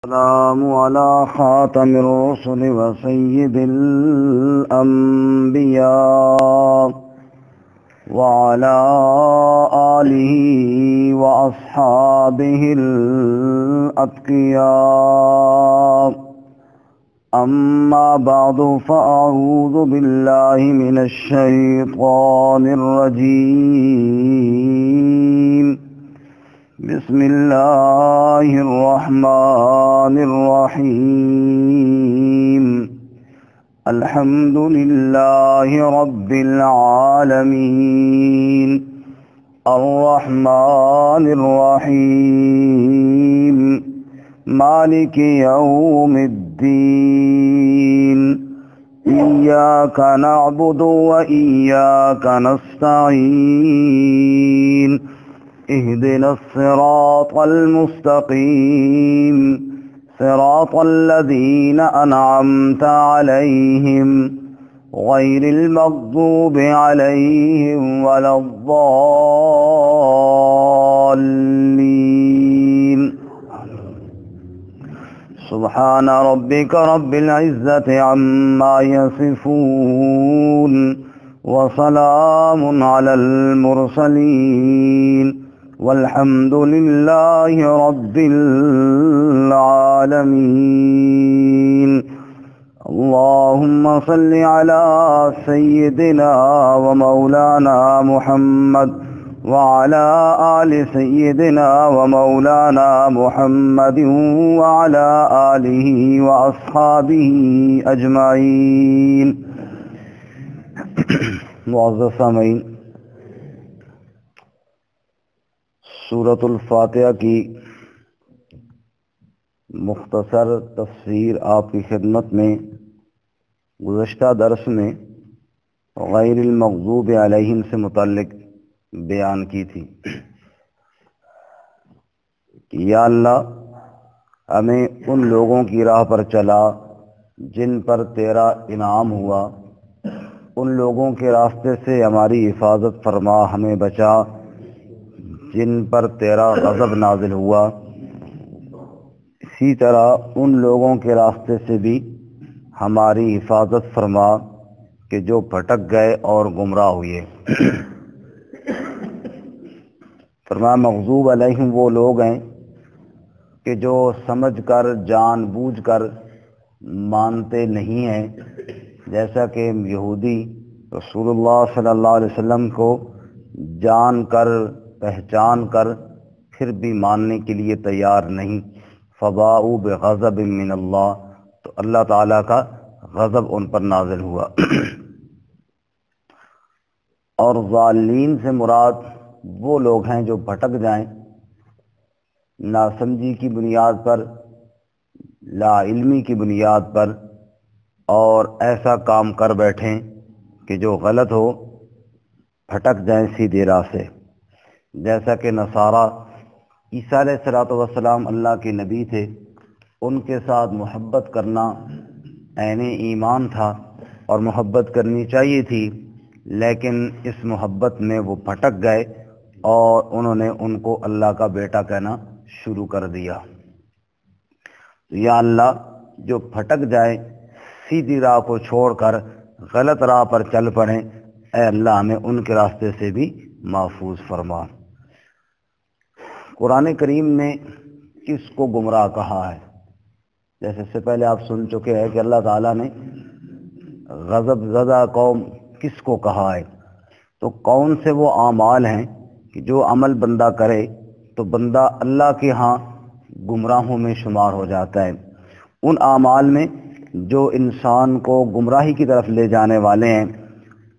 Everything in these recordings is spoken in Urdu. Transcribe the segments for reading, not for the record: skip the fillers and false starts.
السلام على خاتم الرسل وسيد الأنبياء وعلى آله وأصحابه الأتقياء. أما بعد فأعوذ بالله من الشيطان الرجيم. بسم الله الرحمن الرحيم. الحمد لله رب العالمين الرحمن الرحيم مالك يوم الدين. إياك نعبد وإياك نستعين. اهدنا الصراط المستقيم صراط الذين أنعمت عليهم غير المغضوب عليهم ولا الضالين. سبحان ربك رب العزة عما يصفون وسلام على المرسلين والحمد لله رب العالمين. اللهم صل على سيدنا ومولانا محمد وعلى آل سيدنا ومولانا محمد وعلى آله وأصحابه أجمعين. معزز سامعین، سورۃ الفاتحہ کی مختصر تفسیر آپ کی خدمت میں گزشتہ درس میں غیر المغضوب علیہم سے متعلق بیان کی تھی کہ یا اللہ ہمیں ان لوگوں کی راہ پر چلا جن پر تیرا انعام ہوا، ان لوگوں کے راستے سے ہماری حفاظت فرما، ہمیں بچا جن پر تیرا غضب نازل ہوا. اسی طرح ان لوگوں کے راستے سے بھی ہماری حفاظت فرما کہ جو بھٹک گئے اور گمراہ ہوئے. فرمایا مغضوب علیہم وہ لوگ ہیں کہ جو سمجھ کر جان بوجھ کر مانتے نہیں ہیں، جیسا کہ یہودی رسول اللہ صلی اللہ علیہ وسلم کو جان کر پہچان کر پھر بھی ماننے کے لیے تیار نہیں. فباؤوا بغضب من اللہ، تو اللہ تعالیٰ کا غضب ان پر نازل ہوا. اور ضالین سے مراد وہ لوگ ہیں جو بھٹک جائیں، ناسمجھی کی بنیاد پر، لا علمی کی بنیاد پر، اور ایسا کام کر بیٹھیں کہ جو غلط ہو، بھٹک جائیں سیدھی راہ سے. جیسا کہ نصارہ عیسیٰ علیہ السلام اللہ کے نبی تھے، ان کے ساتھ محبت کرنا عین ایمان تھا اور محبت کرنی چاہیے تھی، لیکن اس محبت میں وہ بھٹک گئے اور انہوں نے ان کو اللہ کا بیٹا کہنا شروع کر دیا. یا اللہ جو بھٹک جائے، سیدھی راہ کو چھوڑ کر غلط راہ پر چل پڑیں، اے اللہ ہمیں ان کے راستے سے بھی محفوظ فرما. قرآن کریم نے کس کو گمراہ کہا ہے؟ جیسے اس سے پہلے آپ سن چکے ہیں کہ اللہ تعالیٰ نے غضب زدہ قوم کس کو کہا ہے. تو کون سے وہ اعمال ہیں کہ جو عمل بندہ کرے تو بندہ اللہ کے ہاں گمراہوں میں شمار ہو جاتا ہے. ان اعمال میں جو انسان کو گمراہی کی طرف لے جانے والے ہیں،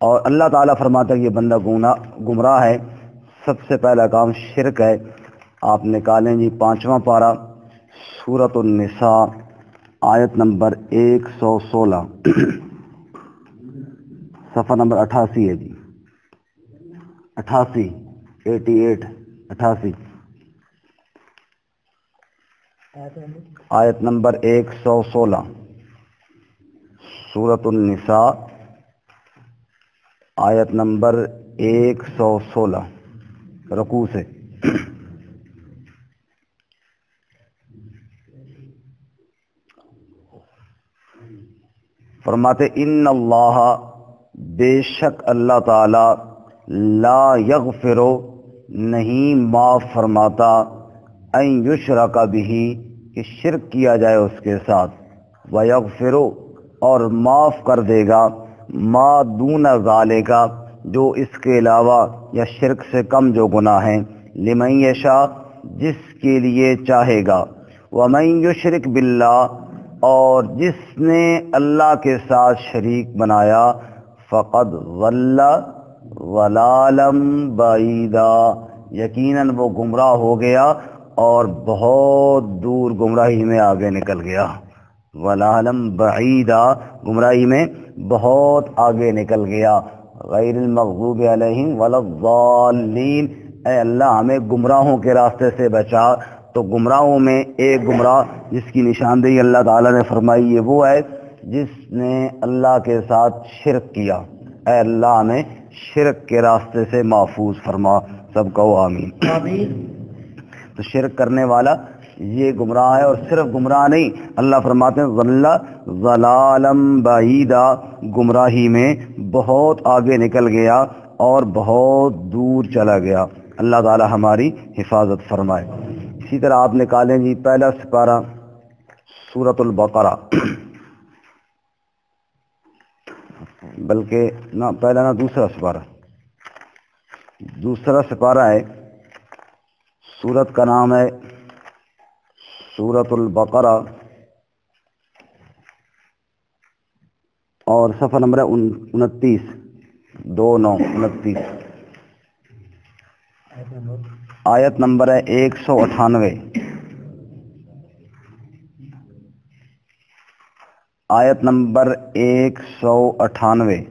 اور اللہ تعالیٰ فرماتا ہے کہ یہ بندہ گمراہ ہے. سب سے پہلا کام شرک ہے. آپ نکالیں جی 5واں پارہ سورۃ النساء آیت نمبر 116، صفحہ نمبر 88 ہے جی، 88 آیت نمبر 116 سورۃ النساء آیت نمبر 116 رکوع سے. فرماتے ان اللہ بے شک اللہ تعالی لا یغفر نہیں معاف فرماتا ان یشرک بہ کہ شرک کیا جائے اس کے ساتھ، ویغفر اور معاف کر دے گا ما دون ذالک جو اس کے علاوہ یا شرک سے کم جو گناہ ہیں، لمن یشاء جس کے لیے چاہے گا، ومن یشرک باللہ اور جس نے اللہ کے ساتھ شریک بنایا، فقد ضل ضلالا بعیدا یقیناً وہ گمراہ ہو گیا اور بہت دور گمراہی میں آگے نکل گیا، ضلالا بعیدا گمراہی میں بہت آگے نکل گیا، غیر المغضوب علیہم ولا الضالین اے اللہ ہمیں گمراہوں کے راستے سے بچا۔ تو گمراہوں میں ایک گمراہ جس کی نشاندہی اللہ تعالیٰ نے فرمائی ہے وہ ہے جس نے اللہ کے ساتھ شرک کیا، اے اللہ ہمیں شرک کے راستے سے محفوظ فرما، سب کہو آمین۔ تو شرک کرنے والا یہ گمراہ ہے، اور صرف گمراہ نہیں، اللہ فرماتے ہیں ضل ضلالا بعیدا گمراہی میں بہت آگے نکل گیا اور بہت دور چلا گیا۔ اللہ تعالی ہماری حفاظت فرمائے۔ اسی طرح آپ نکالیں جی پہلا سپارہ سورۃ البقرہ، بلکہ نہ پہلا نہ دوسرا سپارہ، دوسرا سپارہ ہے، سورت کا نام ہے سورۃ البقرہ اور صفحہ نمبر ہے 29، 29 آیت نمبر ہے 198، آیت نمبر 198۔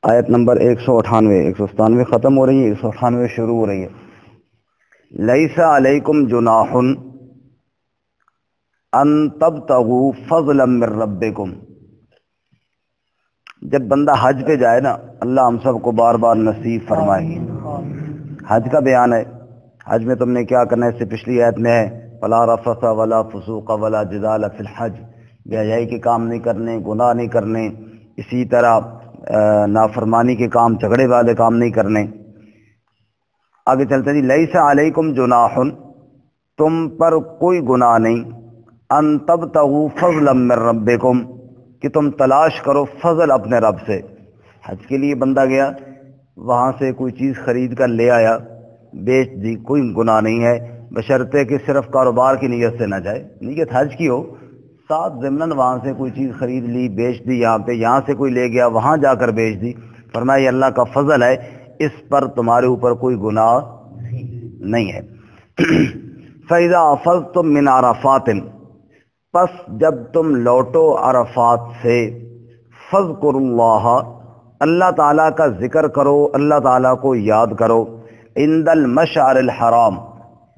آیت نمبر 198، 197 ختم ہو رہی ہے، 198 شروع ہو رہی ہے۔ لیس علیکم جناح ان تبتغوا فضلا من ربکم، جب بندہ حج پہ جائے نا، اللہ ہم سب کو بار بار نصیب فرمائے۔ حج کا بیان ہے، حج میں تم نے کیا کرنا ہے، اس سے پچھلی آیت میں ہے فلا رفث ولا فسوق ولا جدال فی الحج، بے حیائی کے کام نہیں کرنے، گناہ نہیں کرنے، اسی طرح نافرمانی کے کام، جھگڑے والے کام نہیں کرنے۔ آگے چلتے جی، لیس علیکم جناح تم پر کوئی گناہ نہیں، ان تبتغوا فضلا من ربکم کہ تم تلاش کرو فضل اپنے رب سے۔ حج کے لیے بندہ گیا، وہاں سے کوئی چیز خرید کر لے آیا، بیچ دی، کوئی گناہ نہیں ہے، بشرطے کہ صرف کاروبار کی نیت سے نہ جائے، نیت حج کی ہو، ساتھ ضمناً وہاں سے کوئی چیز خرید لی، بیچ دی، یہاں سے کوئی لے گیا وہاں جا کر بیچ دی، فرمایا یہ اللہ کا فضل ہے، اس پر تمہارے اوپر کوئی گناہ نہیں ہے۔ فَإِذَا أَفَضْتُم مِّنْ عَرَفَاتٍ پس جب تم لوٹو عرفات سے، فَاذْكُرُوا اللَّهَ اللہ تعالیٰ کا ذکر کرو، اللہ تعالیٰ کو یاد کرو، عند المشعر الحرام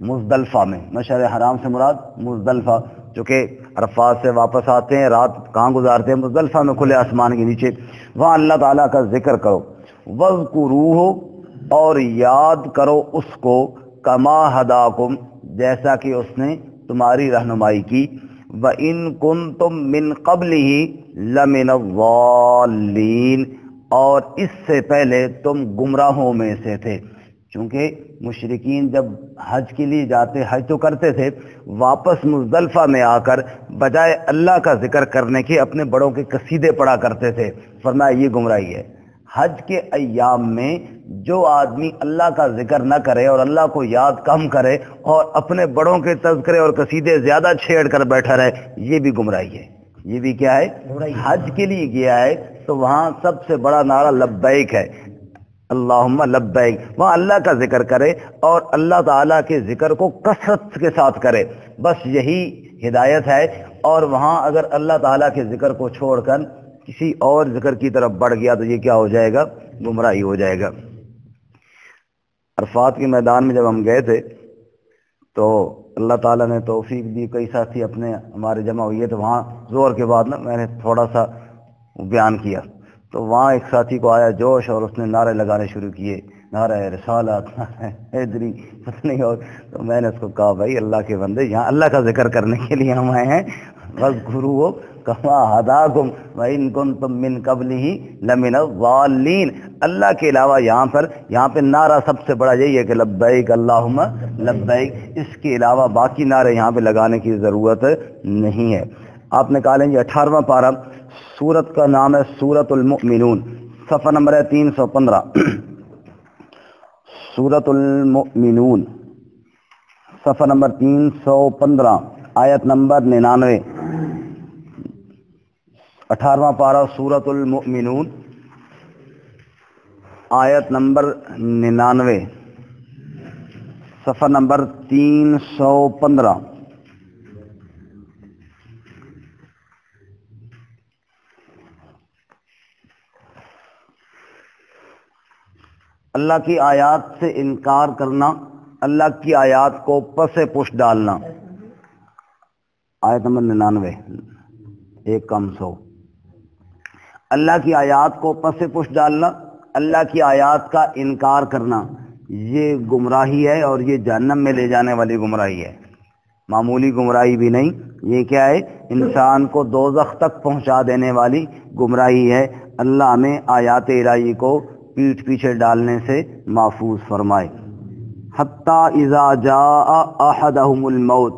مزدلفہ میں، مشعر حرام سے مراد مزدلفہ، چونکہ عرفات سے واپس آتے ہیں رات کہاں گزارتے ہیں، مزدلفہ میں کھلے آسمان کے نیچے، وہاں اللہ تعالیٰ کا ذکر کرو، وَاذْكُرُوهُ اور یاد کرو اس کو، کما ہداکم جیسا کہ اس نے تمہاری رہنمائی کی، وَإِن كُنتُم مِّن قَبْلِهِ لَمِنَ الضَّالِّينَ اور اس سے پہلے تم گمراہوں میں سے تھے۔ چونکہ مشرکین جب حج کے لیے جاتے، حج تو کرتے تھے، واپس مزدلفہ میں آ کر بجائے اللہ کا ذکر کرنے کے اپنے بڑوں کے قصیدے پڑھا کرتے تھے، فرمایا یہ گمراہی ہے۔ حج کے ایام میں جو آدمی اللہ کا ذکر نہ کرے اور اللہ کو یاد کم کرے اور اپنے بڑوں کے تذکرے اور قصیدے زیادہ چھیڑ کر بیٹھا رہے، یہ بھی گمراہی ہے۔ یہ بھی کیا ہے؟ حج کے لیے گیا ہے تو وہاں سب سے بڑا نعرہ لبیک ہے، اللہم لبیک، وہاں اللہ کا ذکر کرے اور اللہ تعالیٰ کے ذکر کو کثرت کے ساتھ کرے، بس یہی ہدایت ہے۔ اور وہاں اگر اللہ تعالیٰ کے ذکر کو چھوڑ کر کسی اور ذکر کی طرف بڑھ گیا تو یہ کیا ہو جائے گا؟ گمراہی ہو جائے گا۔ عرفات کے میدان میں جب ہم گئے تھے تو اللہ تعالیٰ نے توفیق دی، کئی ساتھی اپنے ہمارے جمع ہوئے، تو وہاں زور کے بعد نا میں نے تھوڑا سا بیان کیا، تو وہاں ایک ساتھی کو آیا جوش اور اس نے نعرے لگانے شروع کیے، نعرہ رسالت، نعرہ حیدری، پتہ نہیں اور. تو میں نے اس کو کہا بھائی اللہ کے بندے، یہاں اللہ کا ذکر کرنے کے لیے ہم آئے ہیں. وَاذْكُرُوهُ كَمَا هَدَاكُمْ وَإِن كُنتُم مِّن قَبْلِهِ لَمِنَ الضَّالِّينَ. اللہ کے علاوہ یہاں پہ نعرہ سب سے بڑا یہی ہے کہ لبیک اللہم لبیک. اس کے علاوہ باقی نعرے یہاں پہ لگانے کی ضرورت نہیں ہے. آپ نکالیں گے 18واں پارہ، سورت کا نام ہے سورۃ المؤمنون، صفحہ نمبر ہے 315. سورۃ المؤمنون صفحہ نمبر 315 آیت نمبر 99. 18واں پارہ سورۃ المؤمنون آیت نمبر 99، صفحہ نمبر 315. اللہ کی آیات سے انکار کرنا، اللہ کی آیات کو پس پش ڈالنا. آیت نمبر 99، ایک کم 100. اللہ کی آیات کو پس پش ڈالنا، اللہ کی آیات کا انکار کرنا، یہ گمراہی ہے اور یہ جہنم میں لے جانے والی گمراہی ہے. معمولی گمراہی بھی نہیں، یہ کیا ہے؟ انسان کو دوزخ تک پہنچا دینے والی گمراہی ہے. اللہ ہمیں آیات الہی کو پیٹھ پیچھے ڈالنے سے محفوظ فرمائے. حتیٰ اذا جاء احدہم الموت،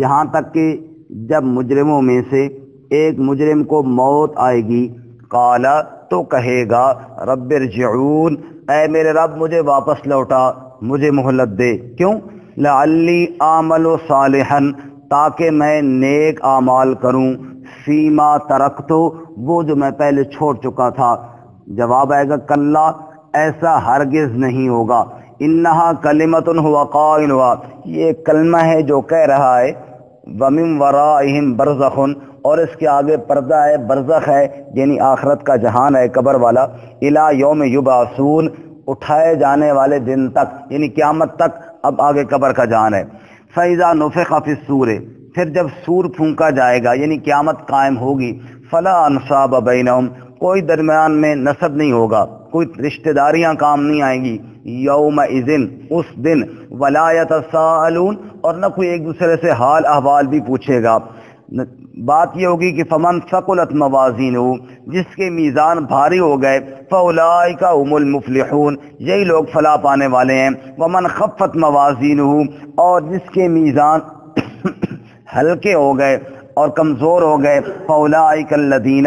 یہاں تک کہ جب مجرموں میں سے ایک مجرم کو موت آئے گی، قال، تو کہے گا، رب ارجعون، اے میرے رب مجھے واپس لوٹا، مجھے مہلت دے. کیوں؟ لعلی اعمل صالحا، تاکہ میں نیک اعمال کروں، فیما ترکتو، وہ جو میں پہلے چھوڑ چکا تھا. جواب آئے گا کلا، ایسا ہرگز نہیں ہوگا. انہا کلمۃ ہوا قائلها، یہ کلمہ ہے جو کہہ رہا ہے. ومن ورائہم برزخ، اور اس کے آگے پردہ ہے، برزخ ہے یعنی آخرت کا جہان ہے، قبر والا. الی یوم یبعثون، اٹھائے جانے والے دن تک یعنی قیامت تک. اب آگے قبر کا جہان ہے. فاذا نفخ فی الصور، پھر جب سور پھونکا جائے گا یعنی قیامت قائم ہوگی. فلا انصاب بینہم، کوئی درمیان میں نسب نہیں ہوگا، کوئی رشتہ داریاں کام نہیں آئیں گی. یومئذ، اس دن. ولا یتساءلون، اور نہ کوئی ایک دوسرے سے حال احوال بھی پوچھے گا. بات یہ ہوگی کہ فمن ثقلت موازینہ، جس کے میزان بھاری ہو گئے، فاولئک هم المفلحون، یہی لوگ فلاح پانے والے ہیں. ومن خفت موازینہ، اور جس کے میزان ہلکے ہو گئے اور کمزور ہو گئے، فاولئک الذین،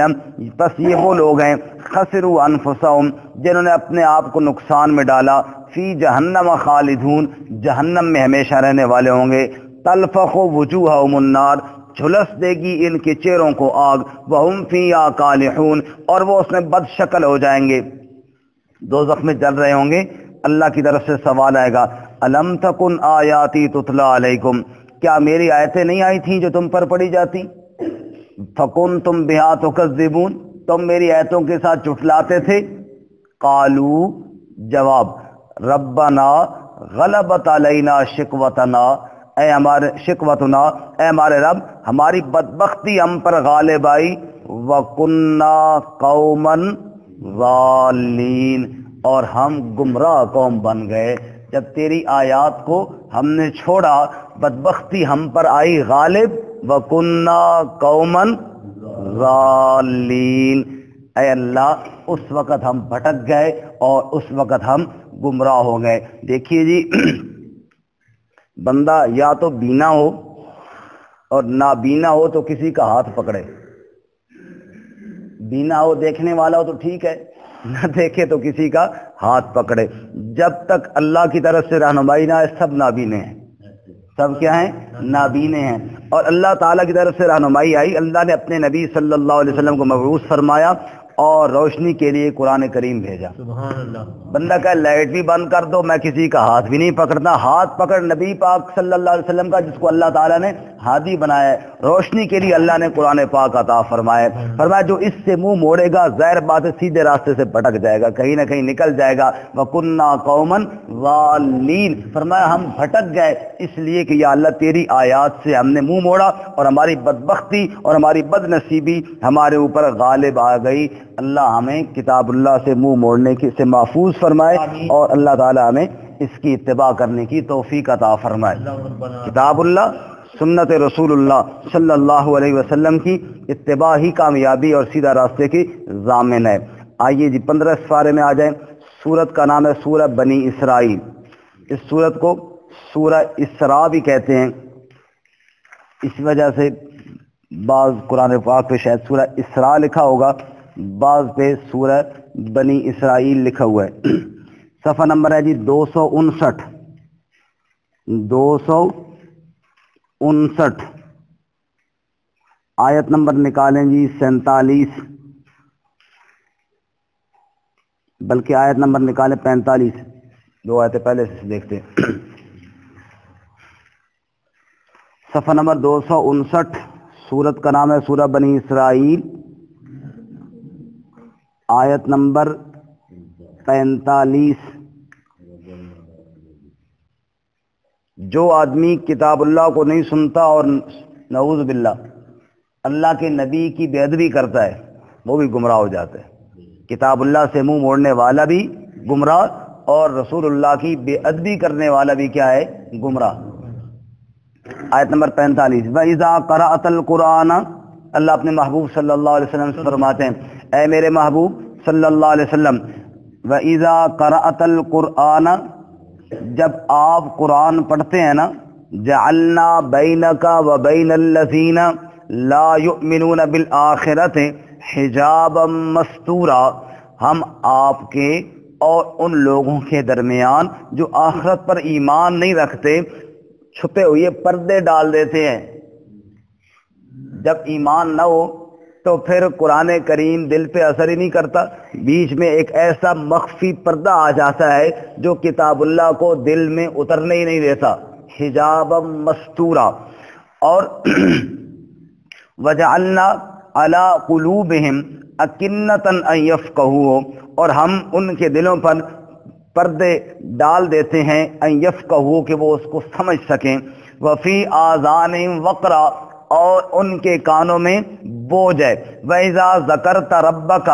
بس یہ وہ لوگ ہیں، خسروا انفسهم، جنہوں نے اپنے آپ کو نقصان میں ڈالا. فی جہنم خالدون، جہنم میں ہمیشہ رہنے والے ہوں گے. تلفح وجوہهم النار، جھلس دے گی ان کے چہروں کو آگ. وہم فیہا کالحون، اور وہ اس میں بد شکل ہو جائیں گے، دوزخ میں جل رہے ہوں گے. اللہ کی طرف سے سوال آئے گا، الم تکن آیاتی تتلی علیکم، کیا میری آیتیں نہیں آئی تھیں جو تم پر پڑھی جاتی؟ فکنتم بہا تکذبون، تم میری آیتوں کے ساتھ جھٹلاتے تھے. قالو، جواب، ربنا غلبت علینا شقوتنا، اے ہمارے رب، ہماری بدبختی ہم پر غالب آئی. وَكُنَّا قَوْمًا ضَالِّينَ، اور ہم گمراہ قوم بن گئے. جب تیری آیات کو ہم نے چھوڑا، بدبختی ہم پر آئی غالب. وَكُنَّا قَوْمًا ضَالِّينَ، اے اللہ اس وقت ہم بھٹک گئے اور اس وقت ہم گمراہ ہو گئے. دیکھیے جی، بندہ یا تو بینا ہو اور نابینا ہو تو کسی کا ہاتھ پکڑے. بینا ہو، دیکھنے والا ہو تو ٹھیک ہے، نہ دیکھے تو کسی کا ہاتھ پکڑے. جب تک اللہ کی طرف سے رہنمائی نہ آئے، سب نابینے ہیں. سب کیا ہیں؟ نابینے ہیں. اور اللہ تعالیٰ کی طرف سے رہنمائی آئی، اللہ نے اپنے نبی صلی اللہ علیہ وسلم کو مبعوث فرمایا اور روشنی کے لیے قرآن کریم بھیجا. سبحان اللہ. بندہ کہے لائٹ بھی بند کر دو، میں کسی کا ہاتھ بھی نہیں پکڑنا. ہاتھ پکڑ نبی پاک صلی اللہ علیہ وسلم کا، جس کو اللہ تعالیٰ نے ہادی بنایا ہے. روشنی کے لیے اللہ نے قرآن پاک عطا فرمایا. فرمایا جو اس سے منہ موڑے گا، ظاہر بات ہے سیدھے راستے سے بھٹک جائے گا، کہیں نہ کہیں نکل جائے گا. وَكُنَّا قَوْمًا ضَالِّينَ، فرمایا ہم بھٹک گئے اس لیے کہ یا اللہ تیری آیات سے ہم نے منہ موڑا اور ہماری بدبختی اور ہماری بد نصیبی ہمارے اوپر غالب آ گئی. اللہ ہمیں کتاب اللہ سے منہ موڑنے کی سے محفوظ فرمائے اور اللہ تعالی ہمیں اس کی اتباع کرنے کی توفیق عطا فرمائے۔ کتاب اللہ، سنت رسول اللہ صلی اللہ علیہ وسلم کی اتباع ہی کامیابی اور سیدھا راستے کی ضامن ہے۔ آئیے جی 15 سپارے میں آ جائیں۔ سورت کا نام ہے سورہ بنی اسرائیل۔ اس سورت کو سورہ اسراء بھی کہتے ہیں، اس وجہ سے بعض قرآن پاک پہ شاید سورہ اسراء لکھا ہوگا، بعض پہ سورہ بنی اسرائیل لکھا ہوا ہے۔ صفحہ نمبر ہے جی 259، 259، آیت نمبر نکالیں جی 47، بلکہ آیت نمبر نکالیں 45، دو آیتیں پہلے سے دیکھتے ہیں۔ صفحہ نمبر 259، سورت کا نام ہے سورہ بنی اسرائیل، آیت نمبر 45۔ جو آدمی کتاب اللہ کو نہیں سنتا اور نعوذ باللہ اللہ کے نبی کی بے ادبی کرتا ہے وہ بھی گمراہ ہو جاتا ہے۔ کتاب اللہ سے منہ موڑنے والا بھی گمراہ اور رسول اللہ کی بے ادبی کرنے والا بھی کیا ہے؟ گمراہ۔ آیت نمبر 45، وَإِذَا قَرَأْتَ الْقُرْآنَ، اللہ اپنے محبوب صلی اللہ علیہ وسلم سے فرماتے ہیں اے میرے محبوب صلی اللہ علیہ وسلم، وَإِذَا قَرَأْتَ الْقُرْآنَ، جب آپ قرآن پڑھتے ہیں نا، جَعَلْنَا بَيْنَكَ وَبَيْنَ الَّذِينَ لَا يُؤْمِنُونَ بِالْآخِرَةِ حِجَابًا مَسْتُورًا، ہم آپ کے اور ان لوگوں کے درمیان جو آخرت پر ایمان نہیں رکھتے چھپے ہوئے پردے ڈال دیتے ہیں۔ جب ایمان نہ ہو تو پھر قرآن کریم دل پہ اثر ہی نہیں کرتا، بیچ میں ایک ایسا مخفی پردہ آ جاتا ہے جو کتاب اللہ کو دل میں اترنے ہی نہیں دیتا، حجابا مستورا۔ اور وجعلنا علی قلوبہم اکنۃ ان یفقہوا، اور ہم ان کے دلوں پر پردے ڈال دیتے ہیں ان یفقہوا کہ وہ اس کو سمجھ سکیں، وفی آذانہم وقرا، اور ان کے کانوں میں بوجھ ہے، وَإِذَا ذَكَرْتَ رَبَّكَ،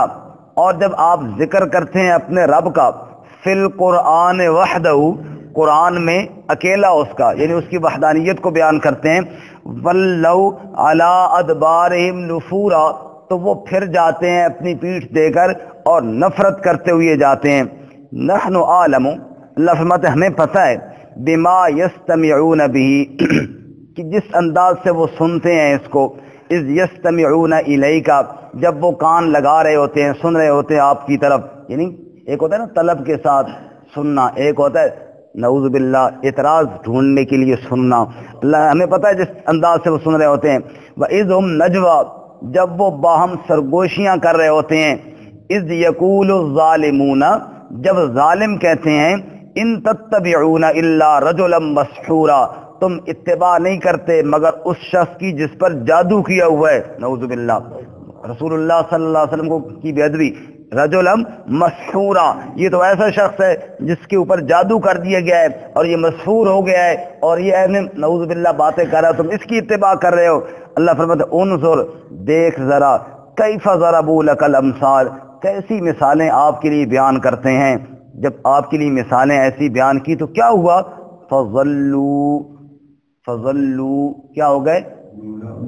اور جب آپ ذکر کرتے ہیں اپنے رب کا، فِي الْقُرْآنِ وَحْدَهُ، قرآن میں اکیلا اس کا یعنی اس کی وحدانیت کو بیان کرتے ہیں، وَلَّوْا عَلَىٰ أَدْبَارِهِمْ نُفُورًا، تو وہ پھر جاتے ہیں اپنی پیٹھ دے کر اور نفرت کرتے ہوئے جاتے ہیں۔ نحن عالم، اللہ فرماتے ہمیں پتہ ہے، بما یستمعون به، کہ جس انداز سے وہ سنتے ہیں اس کو، اذ یستمعون الیک، جب وہ کان لگا رہے ہوتے ہیں، سن رہے ہوتے ہیں آپ کی طرف، یعنی ایک ہوتا ہے نا طلب کے ساتھ سننا، ایک ہوتا ہے نعوذ باللہ اعتراض ڈھونڈنے کے لیے سننا۔ اللہ ہمیں پتہ ہے جس انداز سے وہ سن رہے ہوتے ہیں۔ وَإِذْ هُمْ نَجْوَىٰ، جب وہ باہم سرگوشیاں کر رہے ہوتے ہیں، اذ یقول الظالمون، جب ظالم کہتے ہیں، ان تتبعون الا رجلا مسحورا، تم اتباع نہیں کرتے مگر اس شخص کی جس پر جادو کیا ہوا ہے، نعوذ باللہ۔ رسول اللہ صلی اللہ علیہ وسلم کی بے ادبی، رجلا مسحورا، یہ تو ایسا شخص ہے جس کے اوپر جادو کر دیا گیا ہے اور یہ مسحور ہو گیا ہے اور یہ نعوذ باللہ باتیں کر رہا ہے، تم اس کی اتباع کر رہے ہو۔ اللہ فرماتا ہے انظر، دیکھ ذرا، کیف ضربوا لک الامثال، کیسی مثالیں آپ کے لیے بیان کرتے ہیں۔ جب آپ کے لیے مثالیں ایسی بیان کی تو کیا ہوا؟ فضلوا، کیا ہو گئے؟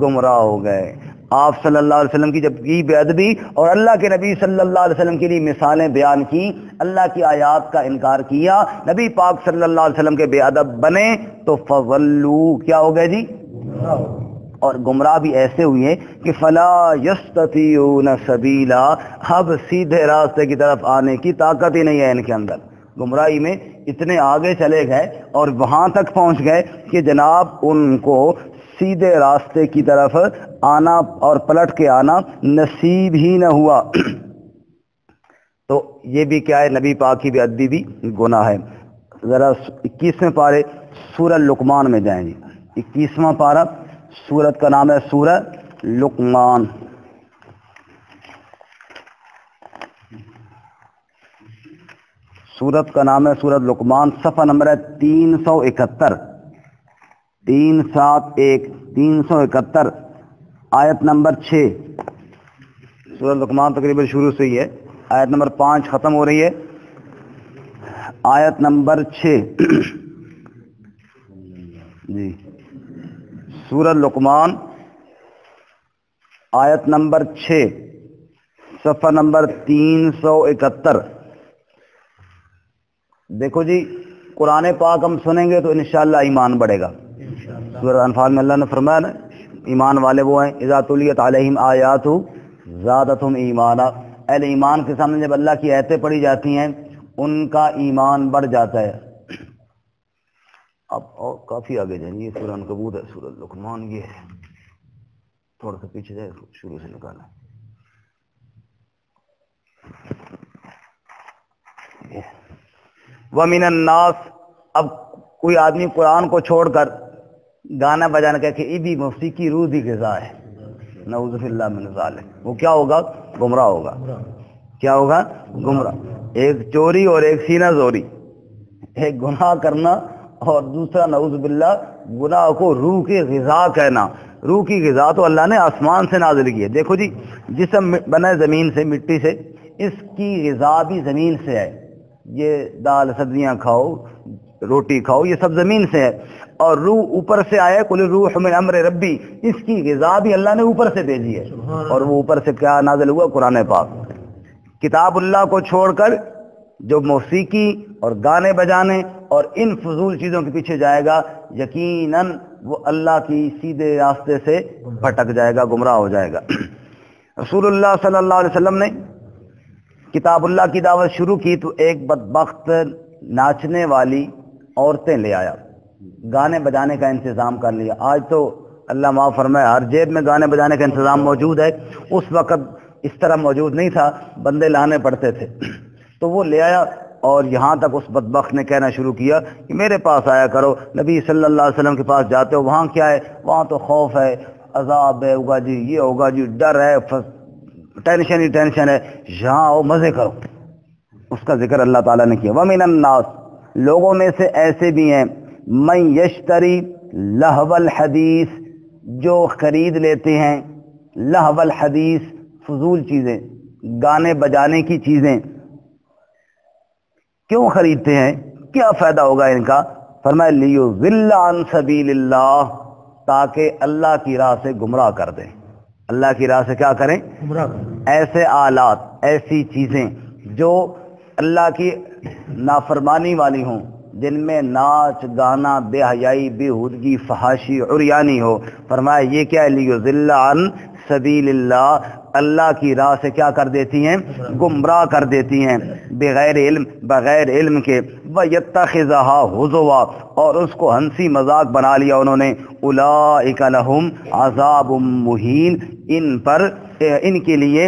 گمراہ ہو گئے۔ آپ صلی اللہ علیہ وسلم کی جب کی بے ادبی اور اللہ کے نبی صلی اللہ علیہ وسلم کے لیے مثالیں بیان کی، اللہ کی آیات کا انکار کیا، نبی پاک صلی اللہ علیہ وسلم کے بے ادب بنے تو فضلوا، کیا ہو گئے جی؟ اور گمراہ بھی ایسے ہوئے کہ فلا یستطیعون سبیلا، اب سیدھے راستے کی طرف آنے کی طاقت ہی نہیں ہے ان کے اندر۔ گمراہی میں اتنے آگے چلے گئے اور وہاں تک پہنچ گئے کہ جناب ان کو سیدھے راستے کی طرف آنا اور پلٹ کے آنا نصیب ہی نہ ہوا۔ تو یہ بھی کیا ہے؟ نبی پاک کی بے ادبی بھی گناہ ہے۔ ذرا 21ویں پارے سورہ لقمان میں جائیں جی، 21واں پارہ، سورت کا نام ہے سورہ لقمان۔ سورت کا نام ہے سورت لقمان، صفحہ نمبر ہے 371، 371، آیت نمبر 6۔ سورۃ لقمان تقریباً شروع سے ہی ہے، آیت نمبر 5 ختم ہو رہی ہے، آیت نمبر 6 جی سورۃ لقمان آیت نمبر 6 صفحہ نمبر 371۔ دیکھو جی، قرآن پاک ہم سنیں گے تو انشاءاللہ ایمان بڑھے گا۔ سورۃ انفال میں اللہ نے فرمایا نا، ایمان والے وہ ہیں اذا تلیت علیہم آیاتہ زادتہم ایمانا، اہل ایمان کے سامنے جب اللہ کی آیتیں پڑھی جاتی ہیں ان کا ایمان بڑھ جاتا ہے۔ اب اور کافی آگے جائیں، یہ سورہ عنکبوت ہے، سورۃ لقمان یہ ہے، تھوڑا سا پیچھے جائے، شروع سے نکالیں۔ وَمِنَ النَّاسِ، اب کوئی آدمی قرآن کو چھوڑ کر گانا بجانا کہ یہ بھی موسیقی روح کی غذا ہے، نعوذ باللہ من ذالک، وہ کیا ہوگا؟ گمراہ ہوگا۔ کیا ہوگا؟ گمراہ۔ ایک چوری اور ایک سینہ زوری، ایک گناہ کرنا اور دوسرا نعوذ باللہ گناہ کو روح کی غذا کہنا۔ روح کی غذا تو اللہ نے آسمان سے نازل کی ہے۔ دیکھو جی، جسم بنا ہے زمین سے، مٹی سے، اس کی غذا بھی زمین سے ہے۔ یہ دال سبزیاں کھاؤ، روٹی کھاؤ، یہ سب زمین سے ہے، اور روح اوپر سے آیا، قل الروح من امر ربی، اس کی غذا بھی اللہ نے اوپر سے بھیجی ہے، اور وہ اوپر سے کیا نازل ہوا؟ قرآن پاک۔ کتاب اللہ کو چھوڑ کر جو موسیقی اور گانے بجانے اور ان فضول چیزوں کے پیچھے جائے گا، یقیناً وہ اللہ کی سیدھے راستے سے بھٹک جائے گا، گمراہ ہو جائے گا۔ رسول اللہ صلی اللہ علیہ وسلم نے کتاب اللہ کی دعوت شروع کی تو ایک بدبخت ناچنے والی عورتیں لے آیا، گانے بجانے کا انتظام کر لیا۔ آج تو اللہ معاف فرمائے ہر جیب میں گانے بجانے کا انتظام موجود ہے، اس وقت اس طرح موجود نہیں تھا، بندے لانے پڑتے تھے۔ تو وہ لے آیا اور یہاں تک اس بدبخت نے کہنا شروع کیا کہ میرے پاس آیا کرو، نبی صلی اللہ علیہ وسلم کے پاس جاتے ہو، وہاں کیا ہے؟ وہاں تو خوف ہے، عذاب ہے، ہوگا جی، یہ ہوگا جی، ڈر ہے، ٹینشن ہی ٹینشن ہے، یہاں آؤ مزے کرو۔ اس کا ذکر اللہ تعالیٰ نے کیا۔ وَمِنَ النَّاسِ، لوگوں میں سے ایسے بھی ہیں، مَن یشتری لہو الحدیث، جو خرید لیتے ہیں لہو الحدیث، فضول چیزیں، گانے بجانے کی چیزیں۔ کیوں خریدتے ہیں؟ کیا فائدہ ہوگا ان کا؟ فرمایا لیضل عن سبیل اللہ، تاکہ اللہ کی راہ سے گمراہ کر دیں۔ اللہ کی راہ سے کیا کریں؟ گمراہ کریں۔ ایسے آلات، ایسی چیزیں جو اللہ کی نافرمانی والی ہوں، جن میں ناچ گانا، بے حیائی، بے ہودگی، فحاشی، عریانی ہو، فرمایا یہ کیا ہے؟ لیضل عن سبیل اللہ، اللہ کی راہ سے کیا کر دیتی ہیں؟ گمراہ کر دیتی ہیں، بغیر علم، بغیر علم کے۔ وَيَتَّخِذَهَا هُزُوًا، اور اس کو ہنسی مذاق بنا لیا انہوں نے۔ أُولَئِكَ لَهُمْ عَذَابٌ مُّهِينٌ، ان کے لیے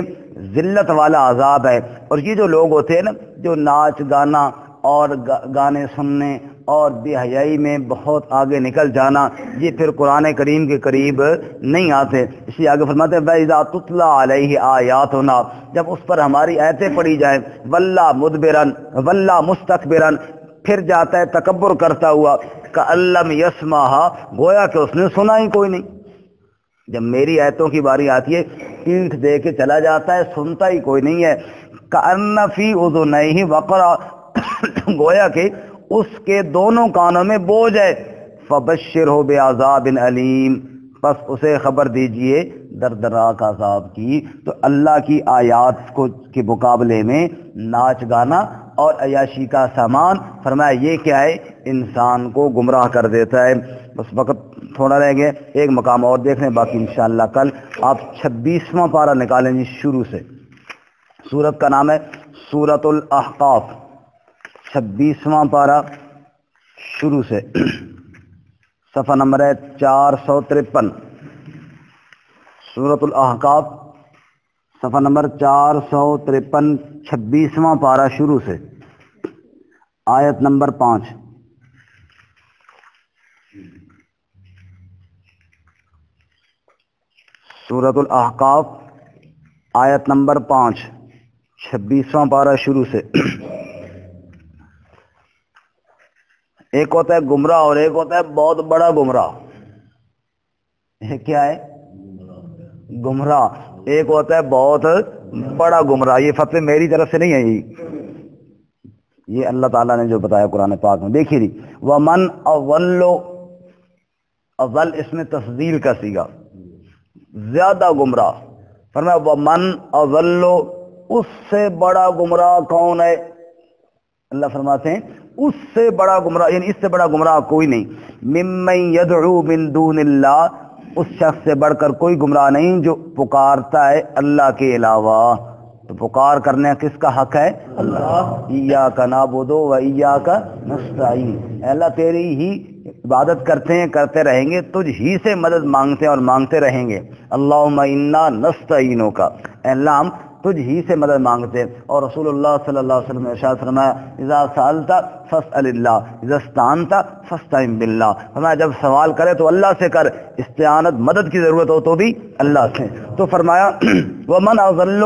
ذلت والا عذاب ہے۔ اور یہ جو لوگ ہوتے ہیں نا، جو ناچ گانا اور گانے سننے اور بے حیائی میں بہت آگے نکل جانا، یہ پھر قرآن کریم کے قریب نہیں آتے۔ اس لیے آگے فرماتے ہیں وَإِذَا تُتْلَىٰ عَلَيْهِ آيَاتُنَا، جب اس پر ہماری آیتیں پڑھی جائیں، وَلَّا مُدْبِرًا وَلَّا مُسْتَكْبِرًا، پھر جاتا ہے تکبر کرتا ہوا، كَأَن لَّمْ يَسْمَعْهَا، گویا کہ اس نے سنا ہی کوئی نہیں۔ جب میری آیتوں کی باری آتی ہے، پیٹھ دے کے چلا جاتا ہے، سنتا ہی کوئی نہیں ہے۔ كَأَنَّ فِي أُذُنَيْهِ وَقْرًا، گویا کہ اس کے دونوں کانوں میں بوجھ ہے۔ فَبَشِّرْهُ بِعَذَابٍ أَلِيمٍ، پس اسے خبر دیجئے دردناک عذاب کی۔ تو اللہ کی آیات کے مقابلے میں ناچ گانا اور عیاشی کا سامان، فرمایا یہ کیا ہے؟ انسان کو گمراہ کر دیتا ہے۔ بس وقت تھوڑا رہ گیا، ایک مقام اور دیکھ لیں، باقی انشاءاللہ کل۔ آپ 26واں پارہ نکالیں جی شروع سے۔ سورت کا نام ہے سورۃ الاحقاف، 26واں پارہ شروع سے، صفحہ نمبر ہے 453۔ سورۃ الاحقاف، صفحہ نمبر 453، 26واں پارہ شروع سے، آیت نمبر 5۔ سورۃ الاحقاف، آیت نمبر 5، 26واں پارہ شروع سے۔ ایک ہوتا ہے گمراہ اور ایک ہوتا ہے بہت بڑا گمراہ۔ ایک کیا ہے؟ گمراہ۔ ایک ہوتا ہے بہت بڑا گمراہ. یہ فتوی میری طرف سے نہیں ہے، یہ اللہ تعالیٰ نے جو بتایا قرآن پاک میں. دیکھیے جی، ومن اضل، اضل اس میں تفضیل کا صیغہ، زیادہ گمراہ. فرمایا ومن اضل، اس سے بڑا گمراہ کون ہے؟ اللہ فرماتے ہیں اس سے بڑا گمراہ، یعنی اس سے بڑا گمراہ کوئی نہیں. ممن یدعو من دون اللہ، اس شخص سے بڑھ کر کوئی گمراہ نہیں جو پکارتا ہے اللہ کے علاوہ. تو پکار کرنے کس کا حق ہے؟ اللہ. ایاک نعبد و ایاک نستعین، اے اللہ تیری ہی عبادت کرتے ہیں، کرتے رہیں گے، تجھ ہی سے مدد مانگتے ہیں اور مانگتے رہیں گے. اللہم انا نستعینک، اے اللہ ہم تجھ ہی سے مدد مانگتے ہیں. اور رسول اللہ صلی اللہ علیہ وسلم نے ارشاد فرمایا اذا سألت فاسأل اللہ اذا استعنت فاستعن باللہ. فرمایا جب سوال کرے تو اللہ سے کر، استعانت مدد کی ضرورت ہو تو بھی اللہ سے. تو فرمایا ومن اضل،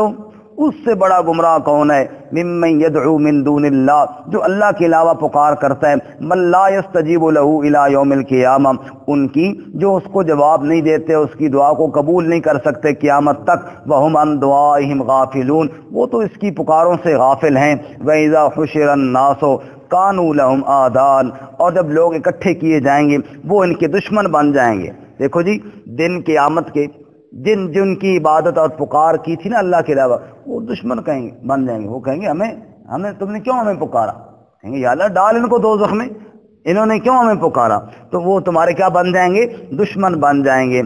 اس سے بڑا گمراہ کون ہے؟ ممن یدعو من دون اللہ، جو اللہ کے علاوہ پکار کرتا ہے. من لا یستجیب له الی یوم القیامہ، ان کی جو اس کو جواب نہیں دیتے، اس کی دعا کو قبول نہیں کر سکتے قیامت تک. وہم عن دعائہم غافلون، وہ تو اس کی پکاروں سے غافل ہیں. وَإِذَا حُشِرَ النَّاسُ كَانُوا لَهُمْ أَعْدَاءً، اور جب لوگ اکٹھے کیے جائیں گے وہ ان کے دشمن بن جائیں گے. دیکھو جی، دن قیامت کے جن کی عبادت اور پکار کی تھی نا اللہ کے علاوہ، وہ دشمن کہیں گے، بن جائیں گے. وہ کہیں گے ہمیں تم نے کیوں ہمیں پکارا؟ کہیں گے یا اللہ ڈال ان کو دوزخ میں، انہوں نے کیوں ہمیں پکارا؟ تو وہ تمہارے کیا بن جائیں گے؟ دشمن بن جائیں گے.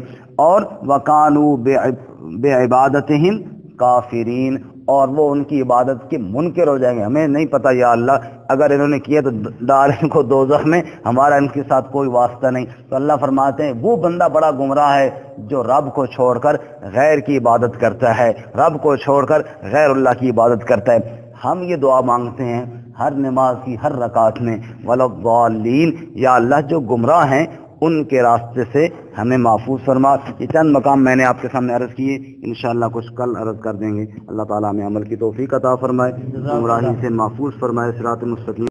اور وَكَانُوا بِعِبَادَتِهِمْ كَافِرِينَ، اور وہ ان کی عبادت کے منکر ہو جائیں گے. ہمیں نہیں پتہ یا اللہ، اگر انہوں نے کیا تو ڈال ان کو دوزخ میں، ہمارا ان کے ساتھ کوئی واسطہ نہیں. تو اللہ فرماتے ہیں وہ بندہ بڑا گمراہ ہے جو رب کو چھوڑ کر غیر کی عبادت کرتا ہے، رب کو چھوڑ کر غیر اللہ کی عبادت کرتا ہے. ہم یہ دعا مانگتے ہیں ہر نماز کی ہر رکعت میں، وَلَضَّالِّينَ، یا اللہ جو گمراہ ہیں ان کے راستے سے ہمیں محفوظ فرما. یہ چند مقام میں نے آپ کے سامنے عرض کیے، انشاءاللہ کچھ کل عرض کر دیں گے. اللہ تعالیٰ ہمیں عمل کی توفیق عطا فرمائے، گمراہی سے محفوظ فرمائے، صراط مستقیم